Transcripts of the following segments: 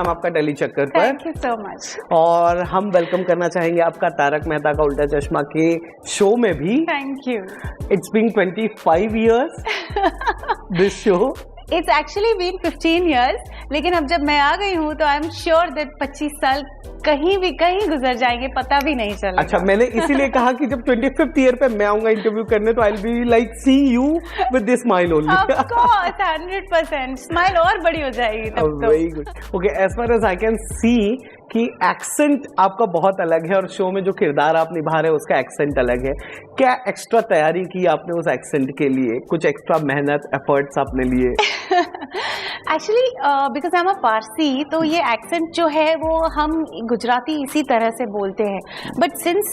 हम आपका दिल्ली चक्कर पर। Thank you so much. और हम वेलकम करना चाहेंगे आपका तारक मेहता का उल्टा चश्मा के शो में भी। Thank you. It's been 25 years this show. It's actually been 15 years, लेकिन अब जब मैं आ गई हूँ तो आई एम श्योर दैट 25 साल कहीं गुजर जाएंगे, पता भी नहीं चलेगा। अच्छा, मैंने इसीलिए कहा कि जब 25th ईयर पे मैं आऊंगा इंटरव्यू करने तो I will be like see you with this smile only. Of course 100% smile और बड़ी हो जाएगी तब तो। Very good. Okay, as far as I can see कि एक्सेंट आपका बहुत अलग है और शो में जो किरदार आप निभा रहे हैं उसका एक्सेंट अलग है। क्या एक्स्ट्रा तैयारी की आपने उस एक्सेंट के लिए? कुछ एक्स्ट्रा मेहनत एफर्ट्स आपने लिए? Actually because I am a Parsi, तो ये एक्सेंट जो है वो हम गुजराती इसी तरह से बोलते हैं। बट सिंस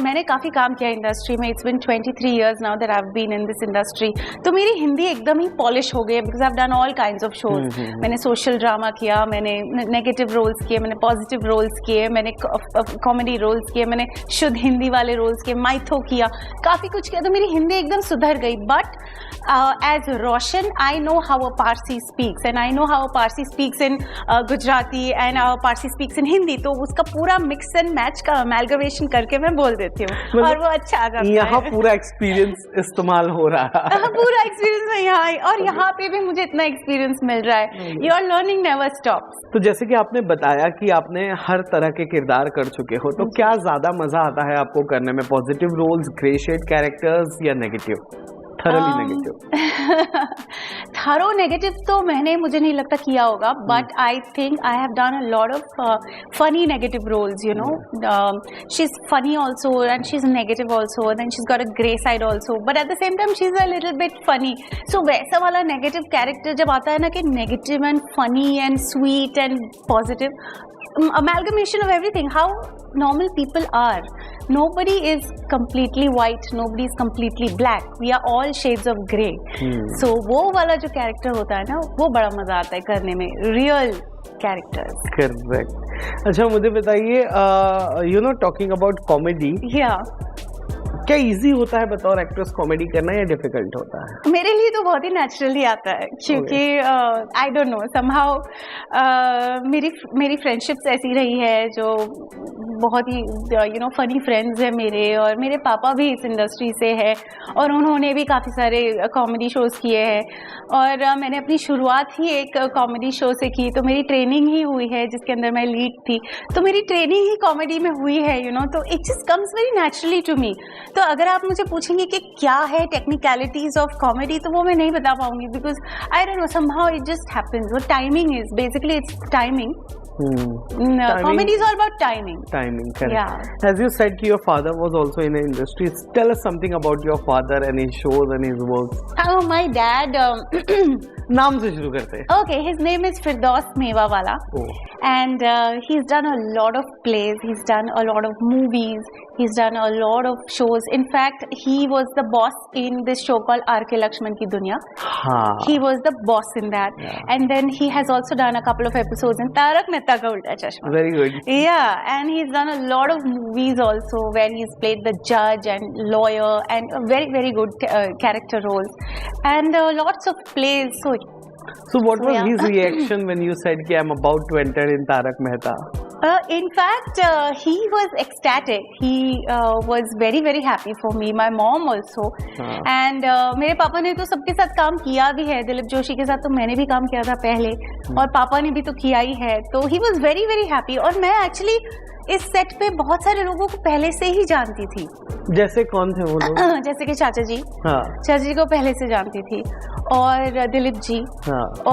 मैंने काफ़ी काम किया इंडस्ट्री में, it's been 23 years now that I have been in this industry, तो मेरी हिंदी एकदम ही पॉलिश हो गई है because I have done all kinds of shows. मैंने सोशल ड्रामा किया, मैंने नेगेटिव रोल्स किए, मैंने पॉजिटिव रोल्स किए, मैंने कॉमेडी रोल्स किए, मैंने शुद्ध हिंदी वाले रोल्स किए, माइथो किया, काफ़ी कुछ किया, तो मेरी हिंदी एकदम सुधर गई। But as Roshan I know how a Parsi speaks and I know how a Parsi speaks in Gujarati and Parsi speaks in Hindi, तो उसका पूरा मिक्स एंड मैच का अमेलगमेशन करके मैं बोल देती हूँ और वो अच्छा आ जाता है। यहाँ पूरा एक्सपीरियंस इस्तेमाल हो रहा है। पूरा एक्सपीरियंस है यहाँ, और यहाँ पे भी मुझे इतना एक्सपीरियंस मिल रहा है। Your learning never stops. तो जैसे कि आपने बताया कि आपने हर तरह के किरदार कर चुके हो, तो क्या ज्यादा मजा आता है आपको करने में? Positive roles, grey shade characters या negative? Thoroughly negative? Thorough negative तो मुझे नहीं लगता किया होगा, but I think I have done a lot of funny negative roles, you know. She is funny also and she is negative also, then she is got a grey side also, but at the same time she is a little bit funny. So वैसा वाला negative character जब आता है ना कि negative and funny and sweet and positive, amalgamation of everything, how normal people are. Nobody is completely white, nobody is completely black, we are all shades of grey. So वो वाला जो character होता है ना, वो बड़ा मजा आता है करने में, रियल कैरेक्टर्स। करेक्ट। अच्छा, मुझे बताइए, you know, talking about comedy, क्या इजी होता है बतौर एक्ट्रेस कॉमेडी करना या डिफिकल्ट होता है? मेरे लिए तो बहुत ही नेचुरली आता है, क्योंकि आई डोंट नो, समहाउ मेरी फ्रेंडशिप्स ऐसी रही है जो बहुत ही यू नो फनी फ्रेंड्स हैं मेरे, और मेरे पापा भी इस इंडस्ट्री से है और उन्होंने भी काफ़ी सारे कॉमेडी शोज़ किए हैं, और मैंने अपनी शुरुआत ही एक कॉमेडी शो से की, तो मेरी ट्रेनिंग ही हुई है जिसके अंदर मैं लीड थी, तो मेरी ट्रेनिंग ही कॉमेडी में हुई है, यू नो, तो it just comes very naturally to me. तो अगर आप मुझे पूछेंगे कि क्या है टेक्निकलिटीज ऑफ कॉमेडी, तो वो मैं नहीं बता पाऊंगी, because I don't know, somehow it just happens. वो timing is basically, it's timing. Comedy is all about timing. Timing, correct. Yeah. As you said, your father was also in the industry. Tell us something about your father and his shows and his works. Oh, my dad. नाम से शुरू करते हैं. Okay, his name is Firdaus Mewawala. Oh. And he's done a lot of plays. He's done a lot of movies. He's done a lot of shows. In fact, he was the boss in this show called R.K. Lakshman Ki Duniya. He was the boss in that. Yeah. And then he has also done a couple of episodes in Tarak Mehta Ka Ulta Chashma. Very good. Yeah, and he's done a lot of movies also where he's played the judge and lawyer and very, very good character roles. And lots of plays. So what was his reaction when you said कि I'm about to enter in Tarak Mehta? In fact, he was ecstatic. He was very, very happy for me. My mom also. And मेरे पापा ने तो सबके साथ काम किया भी है. दिलीप जोशी के साथ तो मैंने भी काम किया था पहले, और पापा ने भी तो किया ही है. तो he was very, very happy. और मैं actually इस सेट पे बहुत सारे लोगों को पहले से ही जानती थी. जैसे कौन थे वो लोग? जैसे कि चाचा जी. चाचा जी को पहले से जानती थी, और दिलीप जी,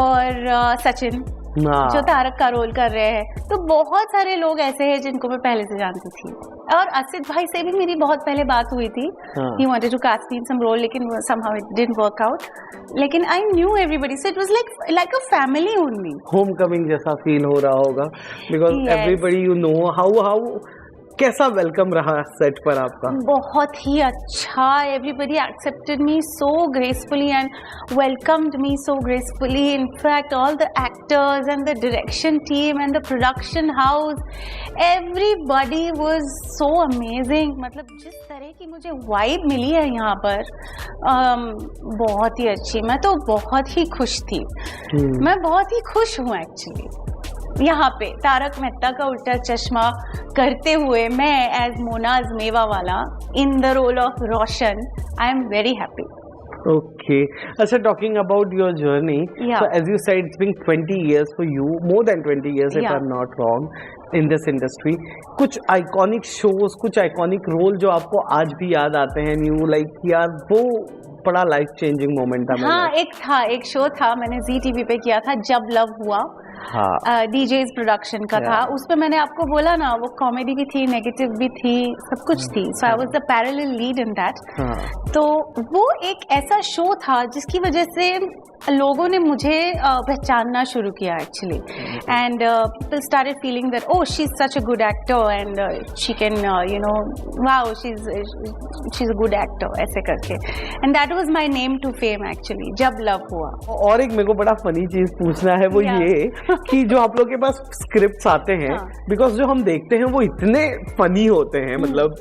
और सचिन जो तारक का रोल कर रहे हैं. तो बहुत सारे लोग ऐसे हैं जिनको मैं पहले से जानती थी. और असित भाई से भी मेरी बहुत पहले बात हुई थी. He wanted to cast me in some role, लेकिन somehow it didn't work out. लेकिन I knew everybody, so it was like a family only. Homecoming जैसा फील हो रहा होगा, because everybody you know. How कैसा वेलकम रहा set पर आपका? बहुत ही अच्छा. Everybody accepted me so gracefully and welcomed me so gracefully. In fact all the actors and the direction team and the production house, everybody was so amazing. मतलब जिस तरह की मुझे वाइब मिली है यहाँ पर, बहुत ही अच्छी. मैं तो बहुत ही खुश थी. मैं बहुत ही खुश हूँ एक्चुअली. यहाँ पे तारक मेहता का उल्टा चश्मा करते हुए मैं as Monaz Mevawala in the role of Roshan, I am very happy. Okay. So talking about your journey, Yeah. so as you said, it's been 20 years for you, more than 20 years if Yeah. I'm not wrong, in this industry. कुछ iconic shows, कुछ iconic role जो आपको आज भी याद आते हैं, you like यार वो बड़ा लाइफ चेंजिंग मोमेंट था. हाँ, एक शो था मैंने जी टीवी पे किया था, जब लव हुआ. हाँ. डीजेस प्रोडक्शन का था. उसमें मैंने आपको बोला ना, वो कॉमेडी भी थी, नेगेटिव भी थी, सब कुछ थी. So I was the parallel lead in that. तो वो एक ऐसा शो था जिसकी वजह से लोगों ने मुझे पहचानना शुरू किया actually. And people started feeling that oh she is such a good actor and she can you know wow she is a good actor, ऐसे करके. And that was my name to fame actually, जब love हुआ. और एक मेरे को बड़ा funny चीज पूछना है, वो ये कि जो आप लोग के पास स्क्रिप्ट्स आते हैं, बिकॉज जो हम देखते हैं वो इतने फनी होते हैं, मतलब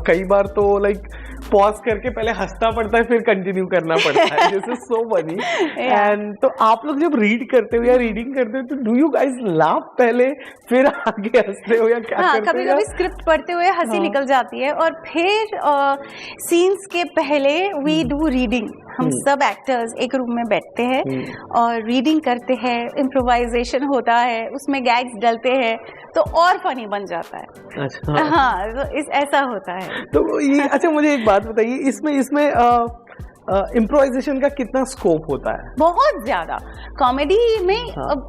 कई बार तो लाइक पॉज करके पहले हंसना पड़ता है फिर कंटिन्यू करना पड़ता है. This is so funny. And तो आप लोग जब रीड करते हो या रीडिंग करते हो तो डू यू गाइस लाफ पहले फिर आगे हंसते हो या क्या करते हो? कभी कभी स्क्रिप्ट पढ़ते हुए हंसी निकल जाती है और फिर सीन्स के पहले वी डू रीडिंग. हम सब एक्टर्स एक रूम में बैठते हैं और रीडिंग करते हैं, इम्प्रोवाइजेशन होता है, उसमें गैग्स डलते हैं तो और फनी बन जाता है. अच्छा. हाँ, तो ऐसा होता है. तो ये अच्छा, मुझे एक बात बताइए, इसमें इम्प्रोवाइजेशन का कितना स्कोप होता है? बहुत ज्यादा. कॉमेडी में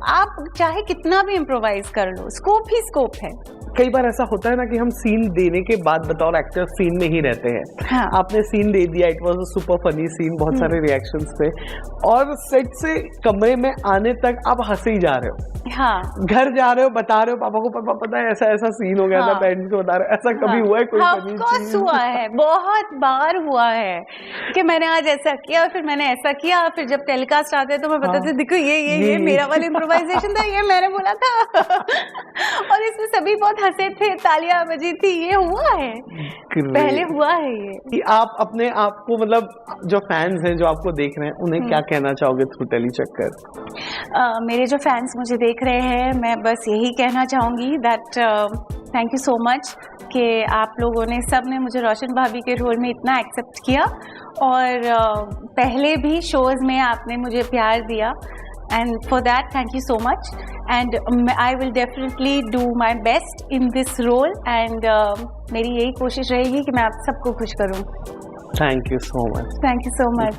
आप चाहे कितना भी इम्प्रोवाइज कर लो, स्कोप ही स्कोप है. कई बार ऐसा होता है ना कि हम सीन देने के बाद बतौर एक्टर सीन में ही रहते हैं. हाँ. आपने सीन दे दिया, it was a super funny scene, बहुत सारे रिएक्शंस थे, और सेट से कमरे में आने तक आप हंसे ही जा रहे हो. हाँ. घर जा रहे हो, बता रहे हो पापा को, पापा पता है ऐसा ऐसा सीन हो गया था, पेरेंट्स को बता रहे हो. ऐसा कभी हुआ है कोई फनी चीज? हुआ है, बहुत बार हुआ है कि मैंने आज ऐसा किया, फिर मैंने ऐसा किया, फिर जब टेलीकास्ट आते हैं तो मैं बताती देखो ये मेरा वाला इम्प्रोवाइजेशन था, ये मैंने बोला था. और इसमें सभी बहुत हंसे थे, तालियां बजी थी. ये हुआ है, पहले हुआ है ये. आप अपने आप को, मतलब जो फैंस हैं जो आपको देख रहे हैं, उन्हें क्या कहना चाहोगे थ्रू टेली चक्कर? मेरे जो फैंस मुझे देख रहे हैं, मैं बस यही कहना चाहूंगी that thank you so much कि आप लोगों ने, सब ने मुझे रोशन भाभी के रोल में इतना एक्सेप्ट किया, और पहले भी शोज में आपने मुझे प्यार दिया, and for that thank you so much, and I will definitely do my best in this role, and मेरी यही कोशिश रहेगी कि मैं आप सबको खुश करूं. Thank you so much. Thank you so much.